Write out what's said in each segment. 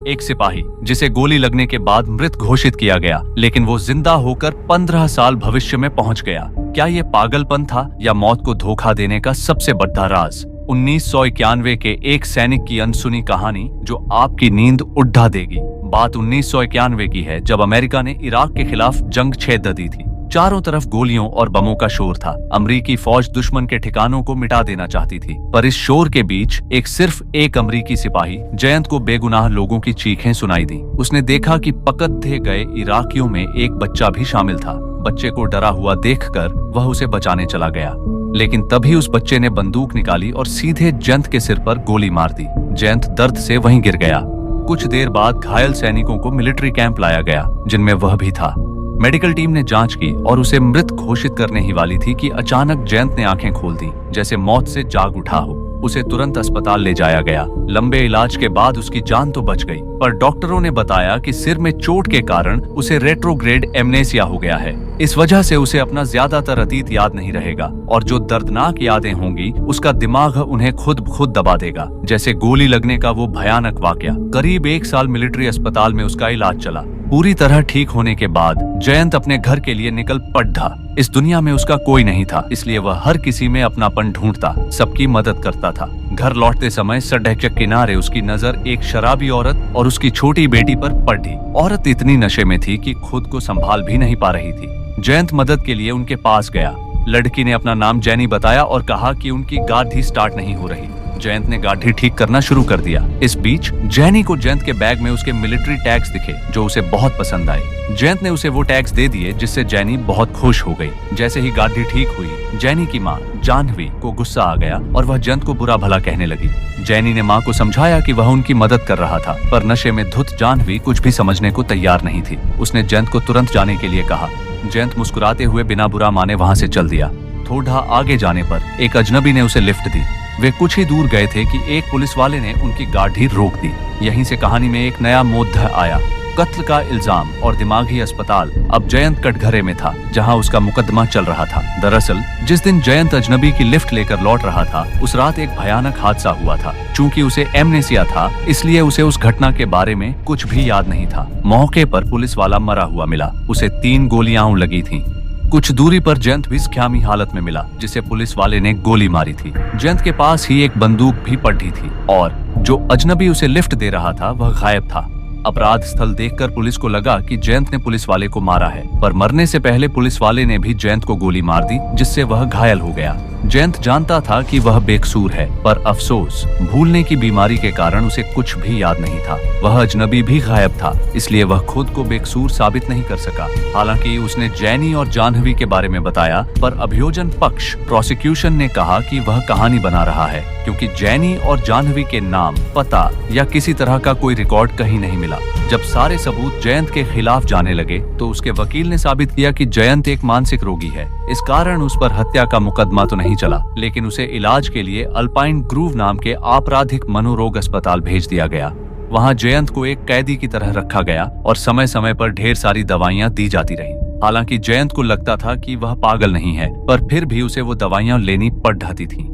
एक सिपाही जिसे गोली लगने के बाद मृत घोषित किया गया, लेकिन वो जिंदा होकर 15 साल भविष्य में पहुंच गया। क्या ये पागलपन था या मौत को धोखा देने का सबसे बड़ा राज? 1991 के एक सैनिक की अनसुनी कहानी जो आपकी नींद उड़ा देगी। बात 1991 की है, जब अमेरिका ने इराक के खिलाफ जंग छेड़ दी थी। चारों तरफ गोलियों और बमों का शोर था। अमरीकी फौज दुश्मन के ठिकानों को मिटा देना चाहती थी, पर इस शोर के बीच सिर्फ एक अमरीकी सिपाही जयंत को बेगुनाह लोगों की चीखें सुनाई दी। उसने देखा कि पकड़े गए इराकियों में एक बच्चा भी शामिल था। बच्चे को डरा हुआ देखकर वह उसे बचाने चला गया, लेकिन तभी उस बच्चे ने बंदूक निकाली और सीधे जयंत के सिर पर गोली मार दी। जयंत दर्द से वहीं गिर गया। कुछ देर बाद घायल सैनिकों को मिलिट्री कैंप लाया गया, जिनमें वह भी था। मेडिकल टीम ने जांच की और उसे मृत घोषित करने ही वाली थी कि अचानक जयंत ने आंखें खोल दी, जैसे मौत से जाग उठा हो। उसे तुरंत अस्पताल ले जाया गया। लंबे इलाज के बाद उसकी जान तो बच गई, पर डॉक्टरों ने बताया कि सिर में चोट के कारण उसे रेट्रोग्रेड एमनेसिया हो गया है। इस वजह से उसे अपना ज्यादातर अतीत याद नहीं रहेगा, और जो दर्दनाक यादें होंगी उसका दिमाग उन्हें खुद दबा देगा, जैसे गोली लगने का वो भयानक वाकया। करीब 1 साल मिलिट्री अस्पताल में उसका इलाज चला। पूरी तरह ठीक होने के बाद जयंत अपने घर के लिए निकल पड़ा। इस दुनिया में उसका कोई नहीं था, इसलिए वह हर किसी में अपनापन ढूंढता, सबकी मदद करता था। घर लौटते समय सड़क के किनारे उसकी नजर एक शराबी औरत और उसकी छोटी बेटी पर पड़ी। औरत इतनी नशे में थी कि खुद को संभाल भी नहीं पा रही थी। जयंत मदद के लिए उनके पास गया। लड़की ने अपना नाम जेनी बताया और कहा कि उनकी गाड़ी स्टार्ट नहीं हो रही। जयंत ने गाड़ी ठीक करना शुरू कर दिया। इस बीच जेनी को जयंत के बैग में उसके मिलिट्री टैग्स दिखे, जो उसे बहुत पसंद आए। जयंत ने उसे वो टैग्स दे दिए, जिससे जेनी बहुत खुश हो गई। जैसे ही गाड़ी ठीक हुई, जेनी की माँ जानवी को गुस्सा आ गया और वह जयंत को बुरा भला कहने लगी। जेनी ने माँ को समझाया कि वह उनकी मदद कर रहा था, पर नशे में धुत जानवी कुछ भी समझने को तैयार नहीं थी। उसने जयंत को तुरंत जाने के लिए कहा। जयंत मुस्कुराते हुए बिना बुरा माने वहाँ से चल दिया। थोड़ा आगे जाने पर एक अजनबी ने उसे लिफ्ट दी। वे कुछ ही दूर गए थे कि एक पुलिस वाले ने उनकी गाड़ी रोक दी। यहीं से कहानी में एक नया मोड़ आया। कत्ल का इल्जाम और दिमागी अस्पताल। अब जयंत कटघरे में था, जहां उसका मुकदमा चल रहा था। दरअसल जिस दिन जयंत अजनबी की लिफ्ट लेकर लौट रहा था, उस रात एक भयानक हादसा हुआ था। चूंकि उसे एमनेसिया था, इसलिए उसे उस घटना के बारे में कुछ भी याद नहीं था। मौके पर पुलिस वाला मरा हुआ मिला। उसे 3 गोलियां लगी थीं। कुछ दूरी पर जयंत भी ख्यामी हालत में मिला, जिसे पुलिस वाले ने गोली मारी थी। जयंत के पास ही एक बंदूक भी पड़ी थी, और जो अजनबी उसे लिफ्ट दे रहा था वह गायब था। अपराध स्थल देखकर पुलिस को लगा कि जयंत ने पुलिस वाले को मारा है, पर मरने से पहले पुलिस वाले ने भी जयंत को गोली मार दी, जिससे वह घायल हो गया। जयंत जानता था कि वह बेकसूर है, पर अफसोस भूलने की बीमारी के कारण उसे कुछ भी याद नहीं था। वह अजनबी भी गायब था, इसलिए वह खुद को बेकसूर साबित नहीं कर सका। हालांकि उसने जैनी और जानवी के बारे में बताया, पर अभियोजन पक्ष प्रोसिक्यूशन ने कहा कि वह कहानी बना रहा है, क्योंकि जैनी और जानवी के नाम, पता या किसी तरह का कोई रिकॉर्ड कहीं नहीं मिला। जब सारे सबूत जयंत के खिलाफ जाने लगे, तो उसके वकील ने साबित किया कि जयंत एक मानसिक रोगी है। इस कारण उस पर हत्या का मुकदमा तो नहीं चला, लेकिन उसे इलाज के लिए अल्पाइन ग्रूव नाम के आपराधिक मनोरोग अस्पताल भेज दिया गया। वहां जयंत को एक कैदी की तरह रखा गया और समय समय पर ढेर सारी दवाइयां दी जाती रही। हालांकि जयंत को लगता था कि वह पागल नहीं है, पर फिर भी उसे वो दवाइयां लेनी पड़ जाती थी।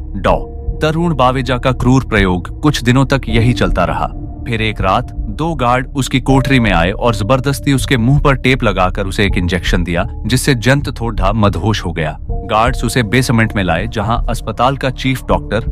तरुण बावेजा का क्रूर प्रयोग कुछ दिनों तक यही चलता रहा। फिर एक रात 2 गार्ड उसकी कोठरी में आए और जबरदस्ती उसके मुंह पर टेप लगाकर उसे एक इंजेक्शन दिया, जिससे जयंत थोड़ा मदहोश हो गया। गार्ड्स उसे बेसमेंट में लाए, जहां अस्पताल का चीफ डॉक्टर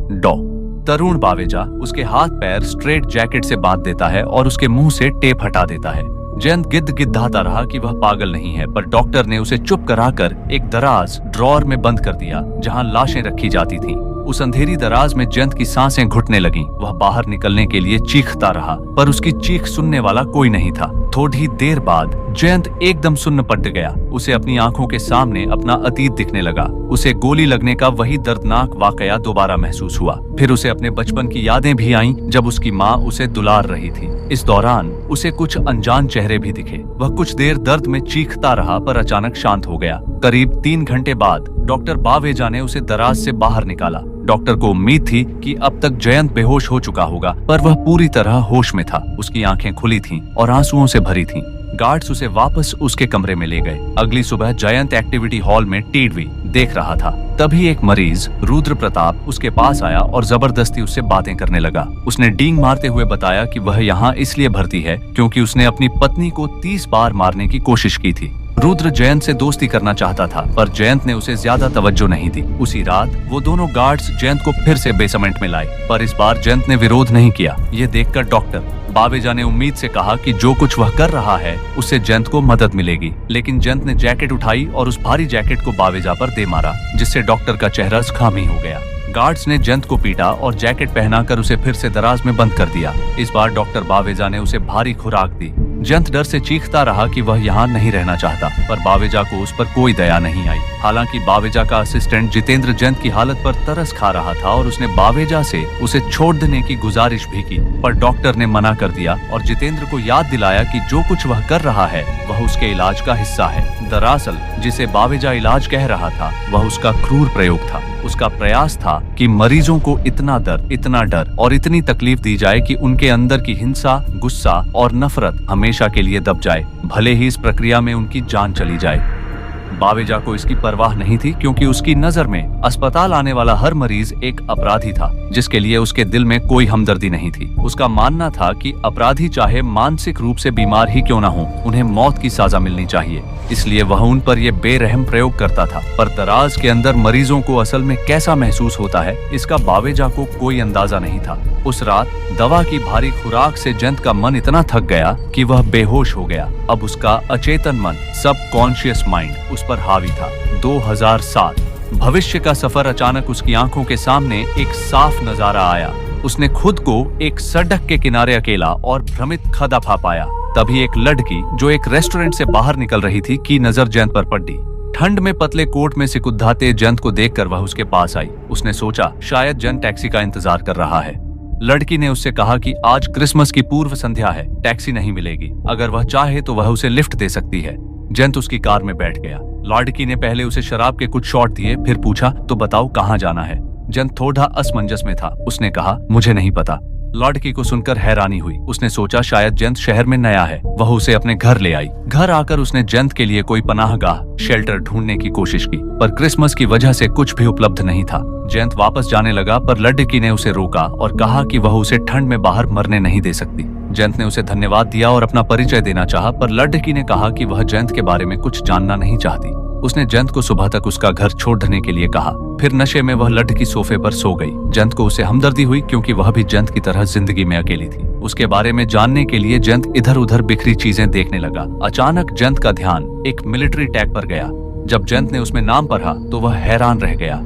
तरुण बावेजा उसके हाथ पैर स्ट्रेट जैकेट से बांध देता है और उसके मुंह से टेप हटा देता है। जयंत गिद्दाता रहा कि वह पागल नहीं है, पर डॉक्टर ने उसे चुप कराकर एक दराज ड्रॉर में बंद कर दिया, जहां लाशें रखी जाती थीं। उस अंधेरी दराज में जयंत की सांसें घुटने लगीं। वह बाहर निकलने के लिए चीखता रहा, पर उसकी चीख सुनने वाला कोई नहीं था। थोड़ी देर बाद जयंत एकदम सुन्न पड़ गया। उसे अपनी आंखों के सामने अपना अतीत दिखने लगा। उसे गोली लगने का वही दर्दनाक वाकया दोबारा महसूस हुआ। फिर उसे अपने बचपन की यादें भी आईं, जब उसकी माँ उसे दुलार रही थी। इस दौरान उसे कुछ अनजान चेहरे भी दिखे। वह कुछ देर दर्द में चीखता रहा, पर अचानक शांत हो गया। करीब 3 घंटे बाद डॉक्टर बावेजा ने उसे दराज से बाहर निकाला। डॉक्टर को उम्मीद थी कि अब तक जयंत बेहोश हो चुका होगा, पर वह पूरी तरह होश में था। उसकी आंखें खुली थीं और आंसुओं से भरी थीं। गार्ड्स उसे वापस उसके कमरे में ले गए। अगली सुबह जयंत एक्टिविटी हॉल में टीवी देख रहा था। तभी एक मरीज रुद्र प्रताप उसके पास आया और जबरदस्ती उससे बातें करने लगा। उसने डींग मारते हुए बताया कि वह यहाँ इसलिए भर्ती है क्योंकि उसने अपनी पत्नी को 30 बार मारने की कोशिश की थी। रुद्र जयंत से दोस्ती करना चाहता था, पर जयंत ने उसे ज्यादा तवज्जो नहीं दी। उसी रात वो दोनों गार्ड्स जयंत को फिर से बेसमेंट में लाए, पर इस बार जयंत ने विरोध नहीं किया। ये देखकर डॉक्टर बावेजा ने उम्मीद से कहा कि जो कुछ वह कर रहा है उससे जयंत को मदद मिलेगी, लेकिन जयंत ने जैकेट उठाई और उस भारी जैकेट को बावेजा पर दे मारा, जिससे डॉक्टर का चेहरा खामी हो गया। गार्ड्स ने जयंत को पीटा और जैकेट पहनाकर उसे फिर से दराज में बंद कर दिया। इस बार डॉक्टर बावेजा ने उसे भारी खुराक दी। जयंत डर से चीखता रहा कि वह यहाँ नहीं रहना चाहता, पर बावेजा को उस पर कोई दया नहीं आई। हालांकि बावेजा का असिस्टेंट जितेंद्र जयंत की हालत पर तरस खा रहा था और उसने बावेजा से उसे छोड़ देने की गुजारिश भी की, पर डॉक्टर ने मना कर दिया और जितेंद्र को याद दिलाया कि जो कुछ वह कर रहा है वह उसके इलाज का हिस्सा है। दरअसल जिसे बावेजा इलाज कह रहा था वह उसका क्रूर प्रयोग था। उसका प्रयास था कि मरीजों को इतना डर और इतनी तकलीफ दी जाए कि उनके अंदर की हिंसा, गुस्सा और नफरत हमेशा के लिए दब जाए, भले ही इस प्रक्रिया में उनकी जान चली जाए। बावेजा को इसकी परवाह नहीं थी, क्योंकि उसकी नजर में अस्पताल आने वाला हर मरीज एक अपराधी था, जिसके लिए उसके दिल में कोई हमदर्दी नहीं थी। उसका मानना था कि अपराधी चाहे मानसिक रूप से बीमार ही क्यों न हो, उन्हें मौत की सजा मिलनी चाहिए। इसलिए वह उन पर यह बेरहम प्रयोग करता था। पर दराज के अंदर मरीजों को असल में कैसा महसूस होता है, इसका बावेजा को कोई अंदाजा नहीं था। उस रात दवा की भारी खुराक से जयंत का मन इतना थक गया कि वह बेहोश हो गया। अब उसका अचेतन मन, सब कॉन्शियस माइंड उस पर हावी था। 2007 भविष्य का सफर अचानक उसकी आंखों के सामने एक साफ नजारा आया। उसने खुद को एक सड़क के किनारे अकेला और भ्रमित खड़ा पा पाया। तभी एक लड़की जो एक रेस्टोरेंट से बाहर निकल रही थी की नजर जयंत पर पड़ी। ठंड में पतले कोट में सिकुड़ाते जयंत को देखकर वह उसके पास आई। उसने सोचा शायद जयंत टैक्सी का इंतजार कर रहा है। लड़की ने उससे कहा कि आज क्रिसमस की पूर्व संध्या है, टैक्सी नहीं मिलेगी। अगर वह चाहे तो वह उसे लिफ्ट दे सकती है। जयंत उसकी कार में बैठ गया। लड़की ने पहले उसे शराब के कुछ शॉट दिए, फिर पूछा तो बताओ कहाँ जाना है। जयंत थोड़ा असमंजस में था। उसने कहा मुझे नहीं पता। लड़की को सुनकर हैरानी हुई। उसने सोचा शायद जयंत शहर में नया है। वह उसे अपने घर ले आई। घर आकर उसने जयंत के लिए कोई पनाहगाह, शेल्टर ढूंढने की कोशिश की, पर क्रिसमस की वजह से कुछ भी उपलब्ध नहीं था। जयंत वापस जाने लगा, पर लड़की ने उसे रोका और कहा कि वह उसे ठंड में बाहर मरने नहीं दे सकती। जयंत ने उसे धन्यवाद दिया और अपना परिचय देना चाहा, पर लड़की ने कहा कि वह जयंत के बारे में कुछ जानना नहीं चाहती। उसने जयंत को सुबह तक उसका घर छोड़ने के लिए कहा। फिर नशे में वह लड़की सोफे पर सो गई। जयंत को उसे हमदर्दी हुई, क्योंकि वह भी जयंत की तरह जिंदगी में अकेली थी। उसके बारे में जानने के लिए जयंत इधर उधर बिखरी चीजें देखने लगा। अचानक जयंत का ध्यान एक मिलिट्री टैग पर गया। जब जयंत ने उसमें नाम पढ़ा तो वह हैरान रह गया।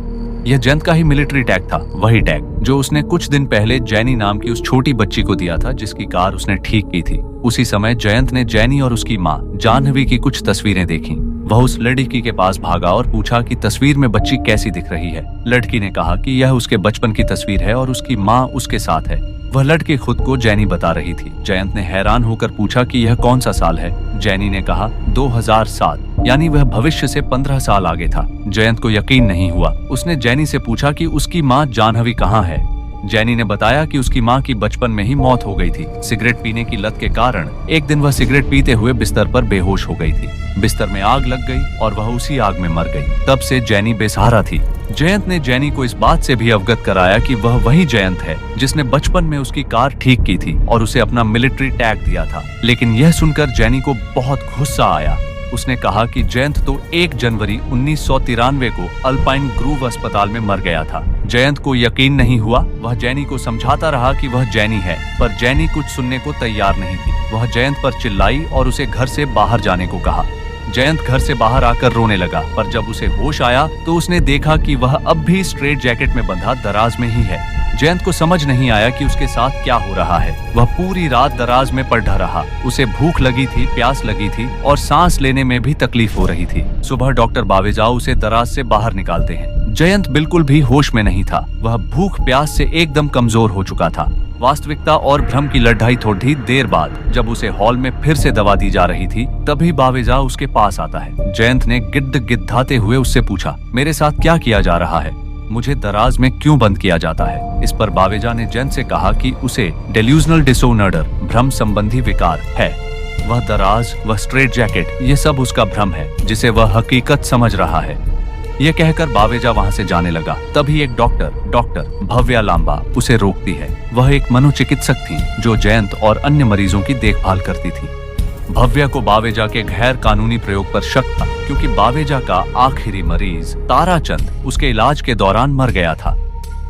यह जयंत का ही मिलिट्री टैग था, वही टैग जो उसने कुछ दिन पहले जैनी नाम की उस छोटी बच्ची को दिया था, जिसकी कार उसने ठीक की थी। उसी समय जयंत ने जैनी और उसकी माँ जाह्नवी की कुछ तस्वीरें देखी। वह उस लड़की के पास भागा और पूछा कि तस्वीर में बच्ची कैसी दिख रही है। लड़की ने कहा कि यह उसके बचपन की तस्वीर है और उसकी माँ उसके साथ है। वह लड़की खुद को जैनी बता रही थी। जयंत ने हैरान होकर पूछा कि यह कौन सा साल है। जैनी ने कहा 2007, यानी वह भविष्य से 15 साल आगे था। जयंत को यकीन नहीं हुआ। उसने जैनी से पूछा कि उसकी माँ जाह्नवी कहाँ है। जैनी ने बताया कि उसकी माँ की बचपन में ही मौत हो गई थी। सिगरेट पीने की लत के कारण एक दिन वह सिगरेट पीते हुए बिस्तर पर बेहोश हो गई थी। बिस्तर में आग लग गई और वह उसी आग में मर गई। तब से जैनी बेसहारा थी। जयंत ने जैनी को इस बात से भी अवगत कराया कि वह वही जयंत है जिसने बचपन में उसकी कार ठीक की थी और उसे अपना मिलिट्री टैग दिया था। लेकिन यह सुनकर जैनी को बहुत गुस्सा आया। उसने कहा कि जयंत तो 1 जनवरी 1993 को अल्पाइन ग्रूव अस्पताल में मर गया था। जयंत को यकीन नहीं हुआ। वह जैनी को समझाता रहा कि वह जैनी है, पर जैनी कुछ सुनने को तैयार नहीं थी। वह जयंत पर चिल्लाई और उसे घर से बाहर जाने को कहा। जयंत घर से बाहर आकर रोने लगा, पर जब उसे होश आया तो उसने देखा कि वह अब भी स्ट्रेट जैकेट में बंधा दराज में ही है। जयंत को समझ नहीं आया कि उसके साथ क्या हो रहा है। वह पूरी रात दराज में पड़ा रहा। उसे भूख लगी थी, प्यास लगी थी और सांस लेने में भी तकलीफ हो रही थी। सुबह डॉक्टर बावेजा उसे दराज से बाहर निकालते हैं। जयंत बिल्कुल भी होश में नहीं था। वह भूख प्यास से एकदम कमजोर हो चुका था। वास्तविकता और भ्रम की लड़ाई थोड़ी देर बाद जब उसे हॉल में फिर से दवा दी जा रही थी, तभी बावेजा उसके पास आता है। जयंत ने गिड़गिड़ाते हुए उससे पूछा, मेरे साथ क्या किया जा रहा है? मुझे दराज में क्यों बंद किया जाता है? इस पर बावेजा ने जयंत से कहा कि उसे डेल्यूजनल डिसऑर्डर, भ्रम संबंधी विकार है। वह दराज, वह स्ट्रेट जैकेट, ये सब उसका भ्रम है जिसे वह हकीकत समझ रहा है। यह कहकर बावेजा वहां से जाने लगा। तभी एक डॉक्टर भव्या लांबा उसे रोकती है। वह एक मनोचिकित्सक थी जो जयंत और अन्य मरीजों की देखभाल करती थी। भव्या को बावेजा के गैर कानूनी प्रयोग पर शक था, क्योंकि बावेजा का आखिरी मरीज ताराचंद उसके इलाज के दौरान मर गया था।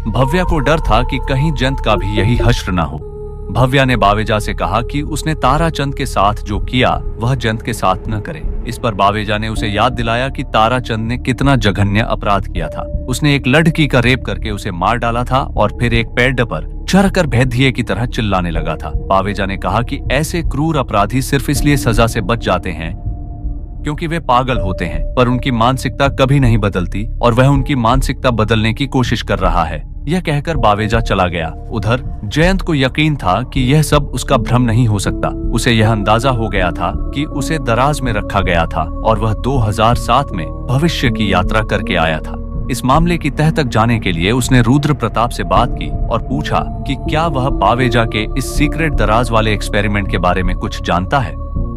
भव्या को डर था कि कहीं जयंत का भी यही हश्र न हो। भव्या ने बावेजा से कहा कि उसने ताराचंद के साथ जो किया वह जयंत के साथ न करे। इस पर बावेजा ने उसे याद दिलाया कि ताराचंद ने कितना जघन्य अपराध किया था। उसने एक लड़की का रेप करके उसे मार डाला था और फिर एक पेड़ पर चढ़कर भेदिए की तरह चिल्लाने लगा था। बावेजा ने कहा कि ऐसे क्रूर अपराधी सिर्फ इसलिए सजा से बच जाते हैं क्योंकि वे पागल होते हैं, पर उनकी मानसिकता कभी नहीं बदलती और वह उनकी मानसिकता बदलने की कोशिश कर रहा है। यह कहकर बावेजा चला गया। उधर जयंत को यकीन था कि यह सब उसका भ्रम नहीं हो सकता। उसे यह अंदाजा हो गया था कि उसे दराज में रखा गया था और वह 2007 में भविष्य की यात्रा करके आया था। इस मामले की तह तक जाने के लिए उसने रुद्र प्रताप से बात की और पूछा कि क्या वह बावेजा के इस सीक्रेट दराज वाले एक्सपेरिमेंट के बारे में कुछ जानता है।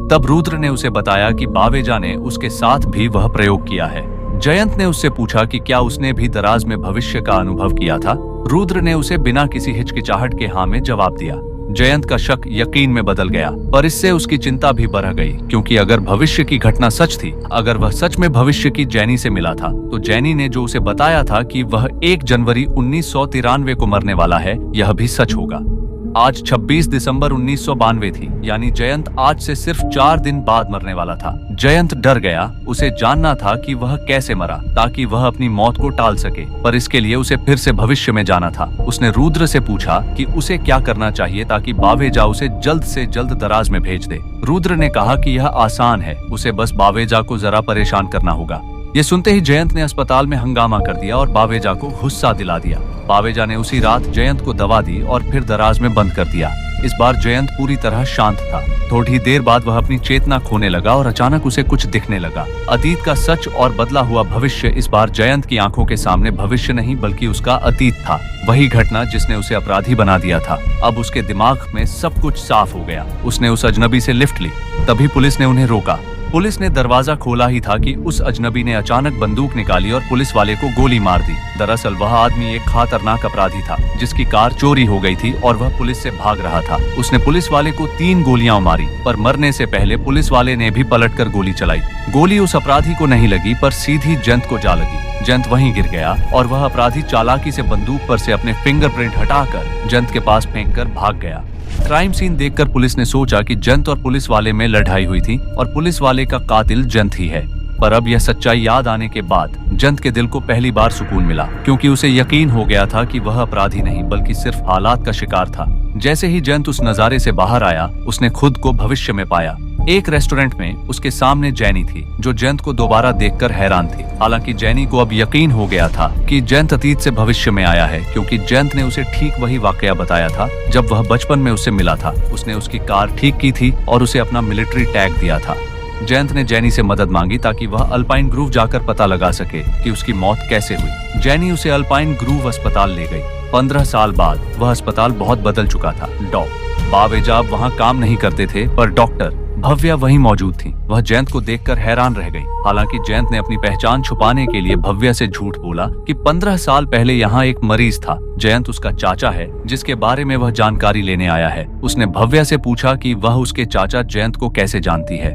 तब रुद्र ने उसे बताया कि बावेजा ने उसके साथ भी वह प्रयोग किया है। जयंत ने उससे पूछा कि क्या उसने भी दराज में भविष्य का अनुभव किया था। रुद्र ने उसे बिना किसी हिचकिचाहट के हाँ में जवाब दिया। जयंत का शक यकीन में बदल गया, पर इससे उसकी चिंता भी बढ़ गई, क्योंकि अगर भविष्य की घटना सच थी, अगर वह सच में भविष्य की जैनी से मिला था, तो जैनी ने जो उसे बताया था कि वह 1 जनवरी 1993 को मरने वाला है, यह भी सच होगा। आज 26 दिसंबर 1992 थी, यानी जयंत आज से सिर्फ 4 दिन बाद मरने वाला था। जयंत डर गया। उसे जानना था कि वह कैसे मरा, ताकि वह अपनी मौत को टाल सके, पर इसके लिए उसे फिर से भविष्य में जाना था। उसने रुद्र से पूछा कि उसे क्या करना चाहिए ताकि बावेजा उसे जल्द से जल्द दराज में भेज दे। रुद्र ने कहा कि यह आसान है, उसे बस बावेजा को जरा परेशान करना होगा। ये सुनते ही जयंत ने अस्पताल में हंगामा कर दिया और बावेजा को गुस्सा दिला दिया। बावेजा ने उसी रात जयंत को दवा दी और फिर दराज में बंद कर दिया। इस बार जयंत पूरी तरह शांत था। थोड़ी देर बाद वह अपनी चेतना खोने लगा और अचानक उसे कुछ दिखने लगा। अतीत का सच और बदला हुआ भविष्य इस बार जयंत की आंखों के सामने भविष्य नहीं बल्कि उसका अतीत था। वही घटना जिसने उसे अपराधी बना दिया था। अब उसके दिमाग में सब कुछ साफ हो गया। उसने उस अजनबी से लिफ्ट ली। तभी पुलिस ने उन्हें रोका। पुलिस ने दरवाजा खोला ही था कि उस अजनबी ने अचानक बंदूक निकाली और पुलिस वाले को गोली मार दी। दरअसल वह आदमी एक खतरनाक अपराधी था, जिसकी कार चोरी हो गई थी और वह पुलिस से भाग रहा था। उसने पुलिस वाले को 3 गोलियां मारी, पर मरने से पहले पुलिस वाले ने भी पलटकर गोली चलाई। गोली उस अपराधी को नहीं लगी, पर सीधी जयंत को जा लगी। जयंत वहीं गिर गया और वह अपराधी चालाकी से बंदूक पर से अपने फिंगरप्रिंट हटाकर जयंत के पास फेंककर भाग गया। क्राइम सीन देखकर पुलिस ने सोचा कि जयंत और पुलिस वाले में लड़ाई हुई थी और पुलिस वाले का कातिल जयंत ही है। पर अब यह सच्चाई याद आने के बाद जयंत के दिल को पहली बार सुकून मिला, क्योंकि उसे यकीन हो गया था कि वह अपराधी नहीं बल्कि सिर्फ हालात का शिकार था। जैसे ही जयंत उस नजारे से बाहर आया, उसने खुद को भविष्य में पाया। एक रेस्टोरेंट में उसके सामने जैनी थी, जो जयंत को दोबारा देखकर हैरान थी। हालांकि जैनी को अब यकीन हो गया था कि जयंत अतीत से भविष्य में आया है, क्योंकि जयंत ने उसे ठीक वही वाकया बताया था जब वह बचपन में उससे मिला था। उसने उसकी कार ठीक की थी और उसे अपना मिलिट्री टैग दिया था। जयंत ने जैनी से मदद मांगी ताकि वह अल्पाइन ग्रूव जाकर पता लगा सके कि उसकी मौत कैसे हुई। जैनी उसे अल्पाइन ग्रूव अस्पताल ले गई। 15 साल बाद वह अस्पताल बहुत बदल चुका था। बावेजा अब वहाँ काम नहीं करते थे, पर डॉक्टर भव्या वहीं मौजूद थी। वह जयंत को देखकर हैरान रह गई। हालांकि जयंत ने अपनी पहचान छुपाने के लिए भव्या से झूठ बोला कि 15 साल पहले यहाँ एक मरीज था। जयंत उसका चाचा है, जिसके बारे में वह जानकारी लेने आया है। उसने भव्या से पूछा कि वह उसके चाचा जयंत को कैसे जानती है।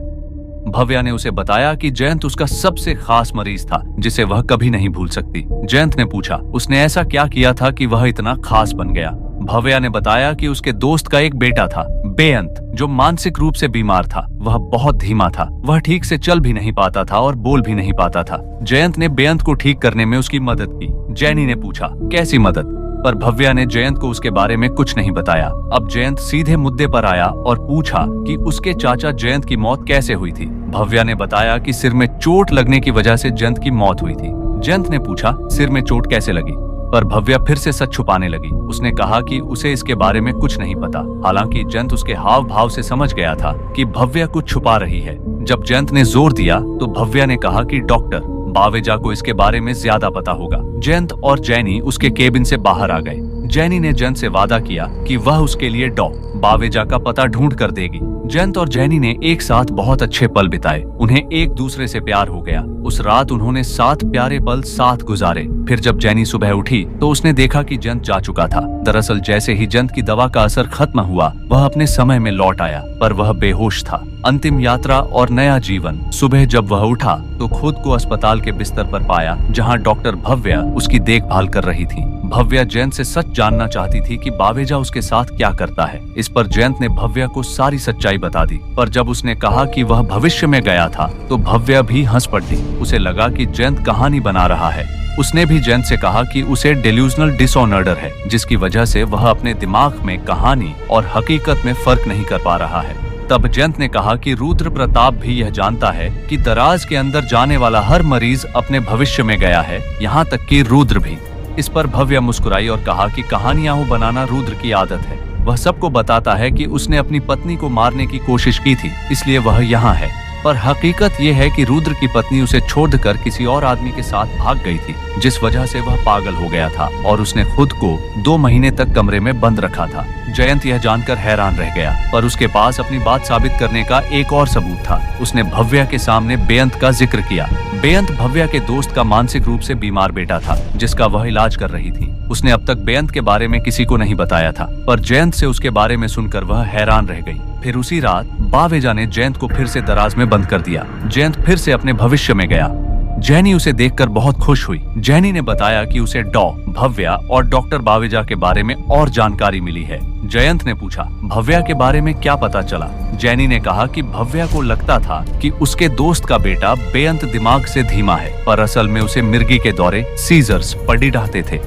भव्या ने उसे बताया कि जयंत उसका सबसे खास मरीज था, जिसे वह कभी नहीं भूल सकती। जयंत ने पूछा उसने ऐसा क्या किया था कि वह इतना खास बन गया। भव्या ने बताया कि उसके दोस्त का एक बेटा था, बेअंत, जो मानसिक रूप से बीमार था। वह बहुत धीमा था, वह ठीक से चल भी नहीं पाता था और बोल भी नहीं पाता था। जयंत ने बेअंत को ठीक करने में उसकी मदद की। जैनी ने पूछा कैसी मदद, पर भव्या ने जयंत को उसके बारे में कुछ नहीं बताया। अब जयंत सीधे मुद्दे पर आया और पूछा कि उसके चाचा जयंत की मौत कैसे हुई थी। भव्या ने बताया कि सिर में चोट लगने की वजह से जयंत की मौत हुई थी। जयंत ने पूछा सिर में चोट कैसे लगी, पर भव्या फिर से सच छुपाने लगी। उसने कहा कि उसे इसके बारे में कुछ नहीं पता। हालांकि जयंत उसके हाव भाव से समझ गया था कि भव्या कुछ छुपा रही है। जब जयंत ने जोर दिया तो भव्या ने कहा कि डॉक्टर बावेजा को इसके बारे में ज्यादा पता होगा। जयंत और जैनी उसके केबिन से बाहर आ गए। जैनी ने जयंत से वादा किया कि वह उसके लिए बावेजा का पता ढूंढ कर देगी। जयंत और जैनी ने एक साथ बहुत अच्छे पल बिताए। उन्हें एक दूसरे से प्यार हो गया। उस रात उन्होंने 7 प्यारे पल साथ गुजारे। फिर जब जैनी सुबह उठी तो उसने देखा कि जयंत जा चुका था। दरअसल जैसे ही जयंत की दवा का असर खत्म हुआ, वह अपने समय में लौट आया, पर वह बेहोश था। अंतिम यात्रा और नया जीवन। सुबह जब वह उठा तो खुद को अस्पताल के बिस्तर पर पाया, जहां डॉक्टर भव्या उसकी देखभाल कर रही थी। भव्या जयंत से सच जानना चाहती थी कि बावेजा उसके साथ क्या करता है। इस पर जयंत ने भव्या को सारी सच्चाई बता दी। पर जब उसने कहा कि वह भविष्य में गया था तो भव्या भी हंस पड़ी। उसे लगा कि जयंत कहानी बना रहा है। उसने भी जयंत से कहा कि उसे डेल्यूजनल डिसऑर्डर है, जिसकी वजह से वह अपने दिमाग में कहानी और हकीकत में फर्क नहीं कर पा रहा है। तब जयंत ने कहा कि रुद्र प्रताप भी यह जानता है कि दराज के अंदर जाने वाला हर मरीज अपने भविष्य में गया है, यहाँ तक कि रुद्र भी। इस पर भव्या मुस्कुराई और कहा कि कहानियां बनाना रुद्र की आदत है। वह सबको बताता है कि उसने अपनी पत्नी को मारने की कोशिश की थी, इसलिए वह यहाँ है। पर हकीकत यह है कि रुद्र की पत्नी उसे छोड़कर किसी और आदमी के साथ भाग गई थी, जिस वजह से वह पागल हो गया था और उसने खुद को 2 महीने तक कमरे में बंद रखा था। जयंत यह जानकर हैरान रह गया, पर उसके पास अपनी बात साबित करने का एक और सबूत था। उसने भव्या के सामने बेअंत का जिक्र किया। बेअंत भव्या के दोस्त का मानसिक रूप से बीमार बेटा था, जिसका वह इलाज कर रही थी। उसने अब तक बेअंत के बारे में किसी को नहीं बताया था, पर जयंत से उसके बारे में सुनकर वह हैरान रह गई। फिर उसी रात बावेजा ने जयंत को फिर से दराज में बंद कर दिया। जयंत फिर से अपने भविष्य में गया। जैनी उसे देखकर बहुत खुश हुई। जैनी ने बताया कि उसे भव्या और डॉक्टर बावेजा के बारे में और जानकारी मिली है। जयंत ने पूछा, भव्या के बारे में क्या पता चला? जैनी ने कहा कि भव्या को लगता था कि उसके दोस्त का बेटा बेअंत दिमाग से धीमा है, पर असल में उसे मिर्गी के दौरे सीजर्स पड़ी रहते थे।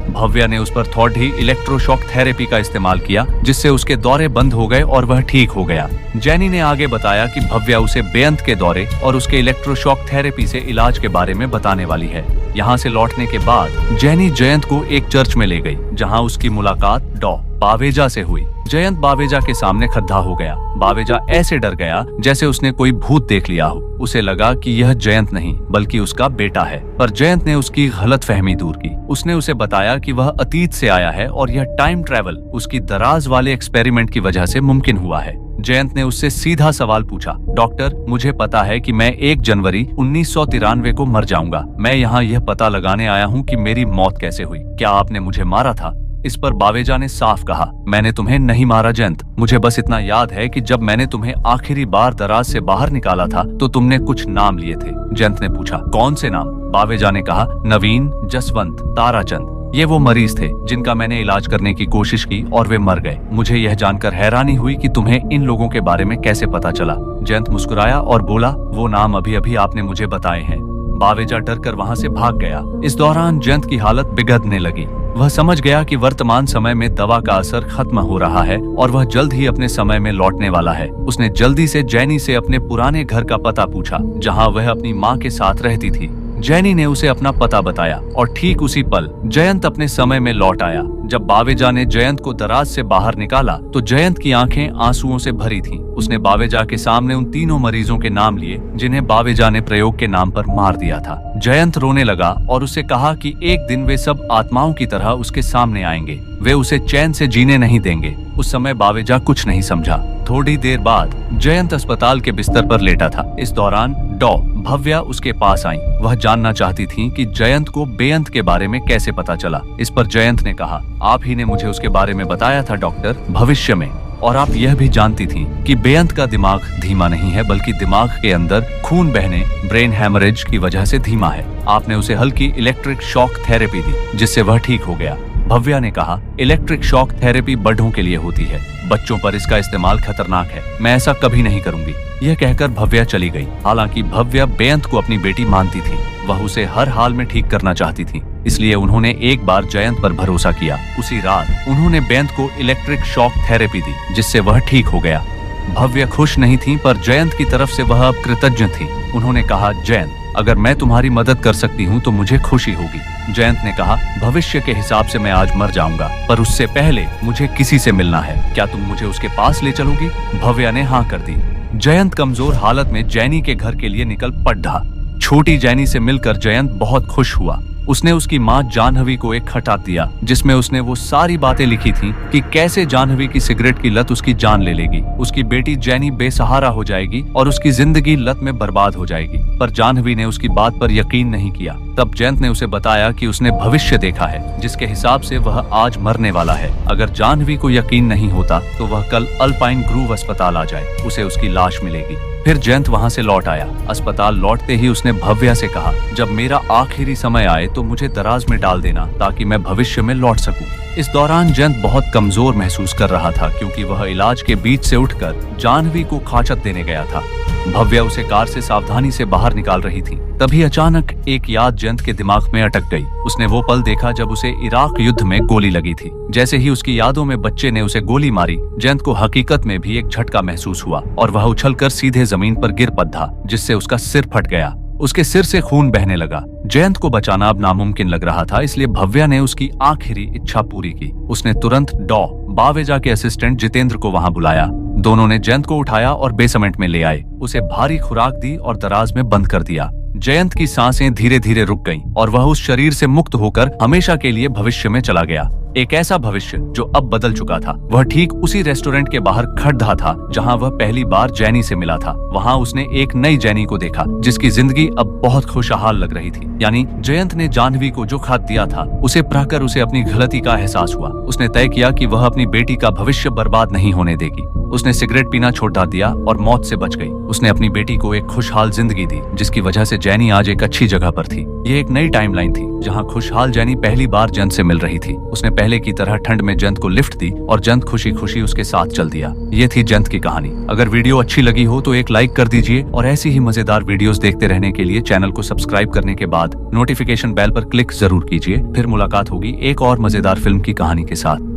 भव्या ने उस पर थॉट ही इलेक्ट्रोशॉक थेरेपी का इस्तेमाल किया, जिससे उसके दौरे बंद हो गए और वह ठीक हो गया। जैनी ने आगे बताया कि भव्या उसे बेअंत के दौरे और उसके इलेक्ट्रोशॉक थेरेपी से इलाज के बारे में बताने वाली है। यहाँ से लौटने के बाद जैनी जयंत को एक चर्च में ले गई, जहाँ उसकी मुलाकात बावेजा से हुई। जयंत बावेजा के सामने खड्डा हो गया। बावेजा ऐसे डर गया जैसे उसने कोई भूत देख लिया हो। उसे लगा कि यह जयंत नहीं बल्कि उसका बेटा है, पर जयंत ने उसकी गलतफहमी दूर की। उसने उसे बताया कि वह अतीत से आया है और यह टाइम ट्रेवल उसकी दराज वाले एक्सपेरिमेंट की वजह से मुमकिन हुआ है। जयंत ने उससे सीधा सवाल पूछा, डॉक्टर, मुझे पता है कि मैं 1 जनवरी 1993 को मर जाऊंगा। मैं यहाँ यह पता लगाने आया हूँ कि मेरी मौत कैसे हुई। क्या आपने मुझे मारा था? इस पर बावेजा ने साफ कहा, मैंने तुम्हें नहीं मारा जयंत। मुझे बस इतना याद है कि जब मैंने तुम्हें आखिरी बार दराज से बाहर निकाला था तो तुमने कुछ नाम लिए थे। जयंत ने पूछा, कौन से नाम? बावेजा ने कहा, नवीन, जसवंत, ताराचंद। ये वो मरीज थे जिनका मैंने इलाज करने की कोशिश की और वे मर गए। मुझे यह जानकर हैरानी हुई कि तुम्हें इन लोगों के बारे में कैसे पता चला। जयंत मुस्कुराया और बोला, वो नाम अभी अभी आपने मुझे बताए हैं। बावेजा डर कर वहाँ से भाग गया। इस दौरान जयंत की हालत बिगड़ने लगी। वह समझ गया कि वर्तमान समय में दवा का असर खत्म हो रहा है और वह जल्द ही अपने समय में लौटने वाला है। उसने जल्दी से जैनी से अपने पुराने घर का पता पूछा, जहाँ वह अपनी माँ के साथ रहती थी। जैनी ने उसे अपना पता बताया और ठीक उसी पल जयंत अपने समय में लौट आया। जब बावेजा ने जयंत को दराज से बाहर निकाला तो जयंत की आंखें आंसुओं से भरी थीं। उसने बावेजा के सामने उन तीनों मरीजों के नाम लिए जिन्हें बावेजा ने प्रयोग के नाम पर मार दिया था। जयंत रोने लगा और उसे कहा कि एक दिन वे सब आत्माओं की तरह उसके सामने आएंगे। वे उसे चैन से जीने नहीं देंगे। उस समय बावेजा कुछ नहीं समझा। थोड़ी देर बाद जयंत अस्पताल के बिस्तर पर लेटा था। इस दौरान भव्या उसके पास आई। वह जानना चाहती थी कि जयंत को बेअंत के बारे में कैसे पता चला। इस पर जयंत ने कहा, आप ही ने मुझे उसके बारे में बताया था डॉक्टर, भविष्य में। और आप यह भी जानती थी कि बेअंत का दिमाग धीमा नहीं है बल्कि दिमाग के अंदर खून बहने, ब्रेन हैमरेज की वजह से धीमा है। आपने उसे हल्की इलेक्ट्रिक शॉक थेरेपी दी जिससे वह ठीक हो गया। भव्या ने कहा, इलेक्ट्रिक शॉक थेरेपी बड़ों के लिए होती है, बच्चों पर इसका इस्तेमाल खतरनाक है। मैं ऐसा कभी नहीं करूंगी। यह कहकर भव्या चली गई। हालांकि भव्या बेअंत को अपनी बेटी मानती थी। वह उसे हर हाल में ठीक करना चाहती थी, इसलिए उन्होंने एक बार जयंत पर भरोसा किया। उसी रात उन्होंने बेअंत को इलेक्ट्रिक शॉक थेरेपी दी जिससे वह ठीक हो गया। भव्या खुश नहीं थी, पर जयंत की तरफ से वह अब कृतज्ञ थी। उन्होंने कहा, जयंत, अगर मैं तुम्हारी मदद कर सकती हूँ तो मुझे खुशी होगी। जयंत ने कहा, भविष्य के हिसाब से मैं आज मर जाऊंगा, पर उससे पहले मुझे किसी से मिलना है। क्या तुम मुझे उसके पास ले चलोगी? भव्या ने हाँ कर दी। जयंत कमजोर हालत में जैनी के घर के लिए निकल पड़ा। छोटी जैनी से मिलकर जयंत बहुत खुश हुआ। उसने उसकी माँ जानवी को एक खत दिया जिसमें उसने वो सारी बातें लिखी थी कि कैसे जानवी की सिगरेट की लत उसकी जान ले लेगी, उसकी बेटी जैनी बेसहारा हो जाएगी और उसकी जिंदगी लत में बर्बाद हो जाएगी। पर जानवी ने उसकी बात पर यकीन नहीं किया। तब जयंत ने उसे बताया कि उसने भविष्य देखा है जिसके हिसाब से वह आज मरने वाला है। अगर जानवी को यकीन नहीं होता तो वह कल अल्पाइन ग्रूव अस्पताल आ जाए, उसे उसकी लाश मिलेगी। फिर जयंत वहां से लौट आया। अस्पताल लौटते ही उसने भव्या से कहा, जब मेरा आखिरी समय आए तो मुझे दराज में डाल देना ताकि मैं भविष्य में लौट सकूं। इस दौरान जयंत बहुत कमजोर महसूस कर रहा था क्योंकि वह इलाज के बीच से उठकर जानवी को खाचत देने गया था। भव्या उसे कार से सावधानी से बाहर निकाल रही थी। तभी अचानक एक याद जयंत के दिमाग में अटक गई। उसने वो पल देखा जब उसे इराक युद्ध में गोली लगी थी। जैसे ही उसकी यादों में बच्चे ने उसे गोली मारी, जयंत को हकीकत में भी एक झटका महसूस हुआ और वह उछलकर सीधे जमीन पर गिर पड़ा, जिससे उसका सिर फट गया। उसके सिर से खून बहने लगा। जयंत को बचाना अब नामुमकिन लग रहा था, इसलिए भव्या ने उसकी आखिरी इच्छा पूरी की। उसने तुरंत बावेजा के असिस्टेंट जितेंद्र को वहां बुलाया। दोनों ने जयंत को उठाया और बेसमेंट में ले आए। उसे भारी खुराक दी और दराज में बंद कर दिया। जयंत की सांसें धीरे धीरे रुक गईं और वह उस शरीर से मुक्त होकर हमेशा के लिए भविष्य में चला गया। एक ऐसा भविष्य जो अब बदल चुका था। वह ठीक उसी रेस्टोरेंट के बाहर खड़ा था जहां वह पहली बार जैनी से मिला था। वहां उसने एक नई जैनी को देखा जिसकी जिंदगी अब बहुत खुशहाल लग रही थी। यानी जयंत ने जानवी को जो खत दिया था उसे पढ़कर उसे अपनी गलती का एहसास हुआ। उसने तय किया कि वह अपनी बेटी का भविष्य बर्बाद नहीं होने देगी। उसने सिगरेट पीना छोड़ दिया और मौत से बच गई। उसने अपनी बेटी को एक खुशहाल जिंदगी दी जिसकी वजह से जैनी आज एक अच्छी जगह पर थी। ये एक नई टाइमलाइन थी जहां खुशहाल जैनी पहली बार जयंत से मिल रही थी। उसने पहले की तरह ठंड में जयंत को लिफ्ट दी और जयंत खुशी खुशी उसके साथ चल दिया। ये थी जयंत की कहानी। अगर वीडियो अच्छी लगी हो तो एक लाइक कर दीजिए और ऐसी ही मजेदार वीडियोस देखते रहने के लिए चैनल को सब्सक्राइब करने के बाद नोटिफिकेशन बेल पर क्लिक जरूर कीजिए। फिर मुलाकात होगी एक और मजेदार फिल्म की कहानी के साथ।